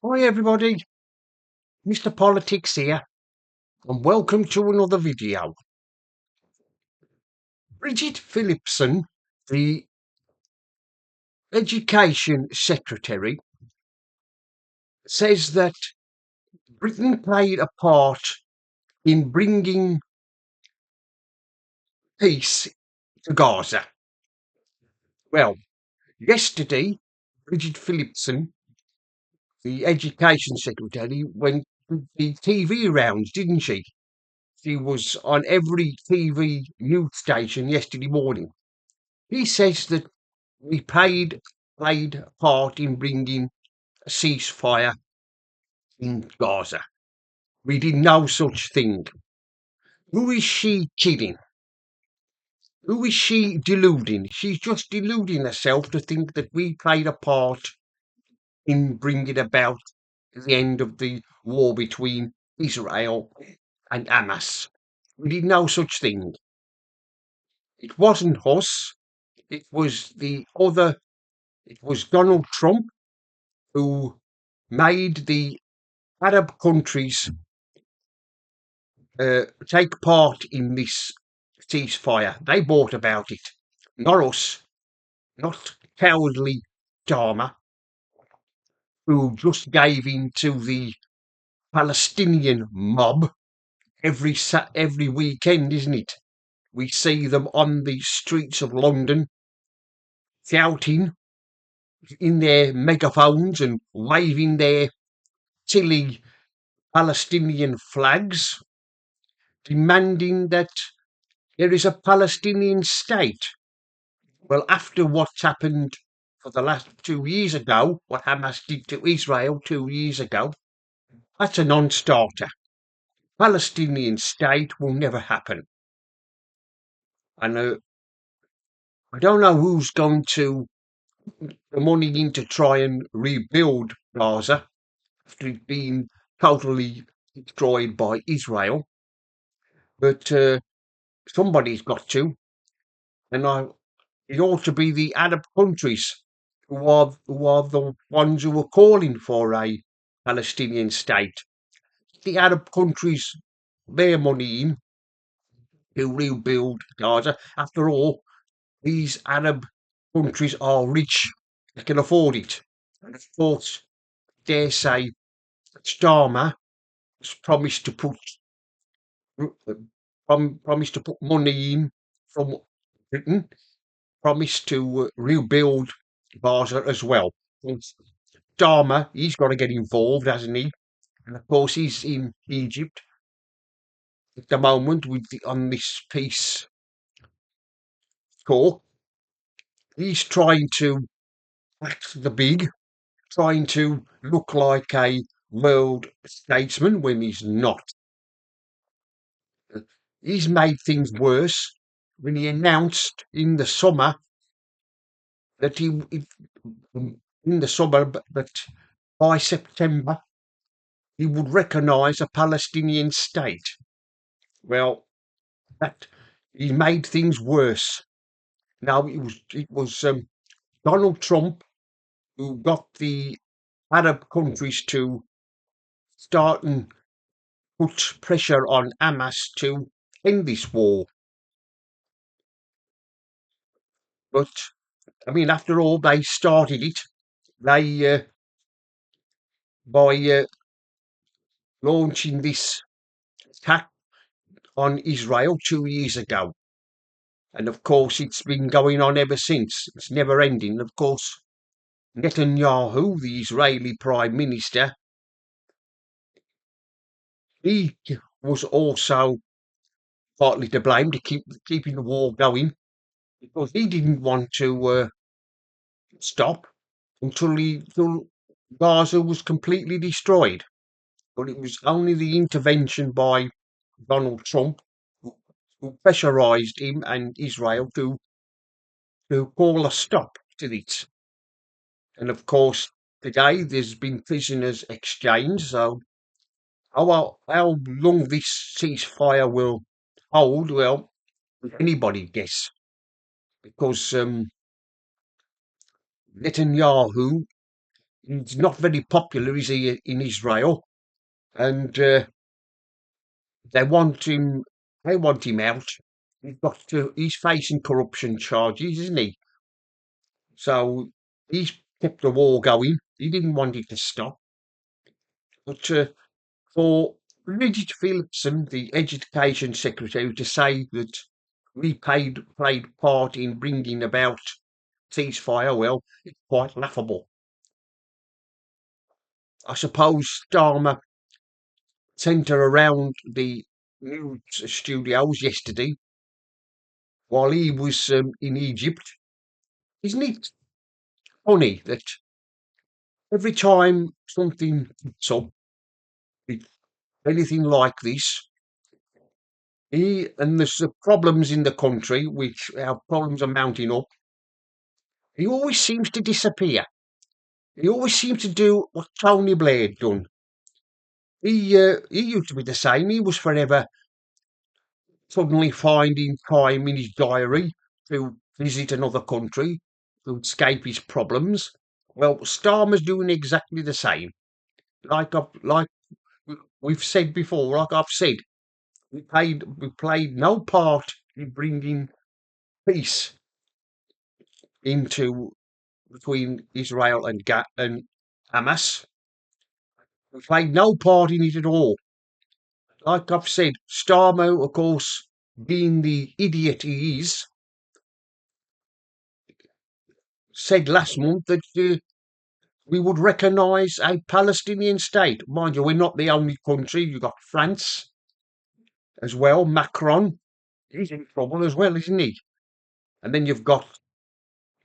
Hi everybody, Mr. Politics here, and welcome to another video. Bridget Phillipson, the Education Secretary, says that Britain played a part in bringing peace to Gaza. Well, yesterday, Bridget Phillipson, the Education Secretary, went to the TV rounds, didn't she? She was on every TV news station yesterday morning. He says that we played a part in bringing a ceasefire in Gaza. We did no such thing. Who is she kidding? Who is she deluding? She's just deluding herself to think that we played a part in bringing about the end of the war between Israel and Hamas. We did no such thing. It wasn't us. It was it was Donald Trump who made the Arab countries take part in this ceasefire. They brought about it, not us, not cowardly Dharma, who just gave in to the Palestinian mob every weekend, isn't it? We see them on the streets of London shouting in their megaphones and waving their silly Palestinian flags, demanding that there is a Palestinian state. Well, after what's happened for the last 2 years ago, what Hamas did to Israel 2 years ago, that's a non-starter. Palestinian state will never happen. And I don't know who's going to put the money in to try and rebuild Gaza after it's been totally destroyed by Israel, but somebody's got to. And it ought to be the Arab countries who are the ones who are calling for a Palestinian state. The Arab countries their money in to rebuild Gaza. After all, these Arab countries are rich; they can afford it. And of course, dare say, Starmer has promised to put money in from Britain, promised to rebuild Gaza as well. Starmer, he's got to get involved, hasn't he? And of course, he's in Egypt at the moment on this peace talk. He's trying to act the big, trying to look like a world statesman when he's not. He's made things worse when he announced in the summer that that by September he would recognise a Palestinian state. Well, that he made things worse. Now it was Donald Trump who got the Arab countries to start and put pressure on Hamas to end this war. But I mean, after all, they started it. They by launching this attack on Israel 2 years ago, and of course it's been going on ever since. It's never ending. Of course, Netanyahu, the Israeli Prime Minister, he was also partly to blame to keeping the war going because he didn't want to stop until Gaza was completely destroyed. But it was only the intervention by Donald Trump who pressurised him and Israel to call a stop to it. And of course, today there's been prisoners exchanged. So how long this ceasefire will hold, well, anybody guess because Netanyahu He's not very popular, is he, in Israel? And they want him. They want him out. He's got to. He's facing corruption charges, isn't he? So he's kept the war going. He didn't want it to stop. But for Bridget Phillipson, the Education Secretary, to say that we played part in bringing about ceasefire, well, it's quite laughable. I suppose Starmer sent her around the news studios yesterday while he was in Egypt. Isn't it funny that every time something pops up, anything like this, and there's problems in the country, which our problems are mounting up, he always seems to disappear. He always seems to do what Tony Blair done. He used to be the same. He was forever suddenly finding time in his diary to visit another country to escape his problems. Well, Starmer's doing exactly the same. Like we've said before, like I've said, we played no part in bringing peace into between Israel and Hamas. We played no part in it at all. Like I've said, Starmer, of course, being the idiot he is, said last month that we would recognise a Palestinian state. Mind you, we're not the only country. You've got France as well. Macron, he's in trouble as well, isn't he? And then you've got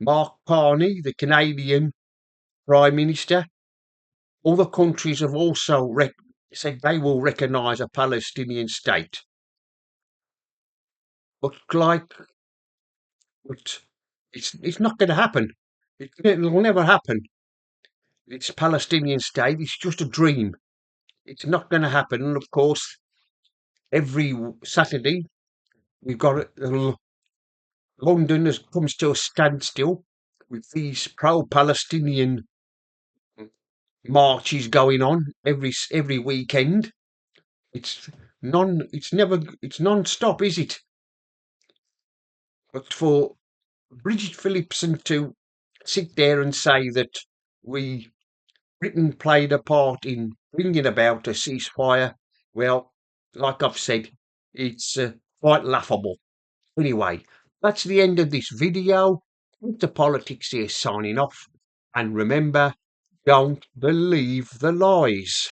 Mark Carney, the Canadian Prime Minister. Other countries have also said they will recognise a Palestinian state. But but it's not going to happen. It'll never happen. It's Palestinian state. It's just a dream. It's not going to happen. And of course, every Saturday we've got London has comes to a standstill with these pro-Palestinian marches going on every weekend. It's non-stop, is it? But for Bridget Phillipson to sit there and say that Britain played a part in bringing about a ceasefire, well, like I've said, it's quite laughable. Anyway, that's the end of this video. Mr. Politics here signing off. And remember, don't believe the lies.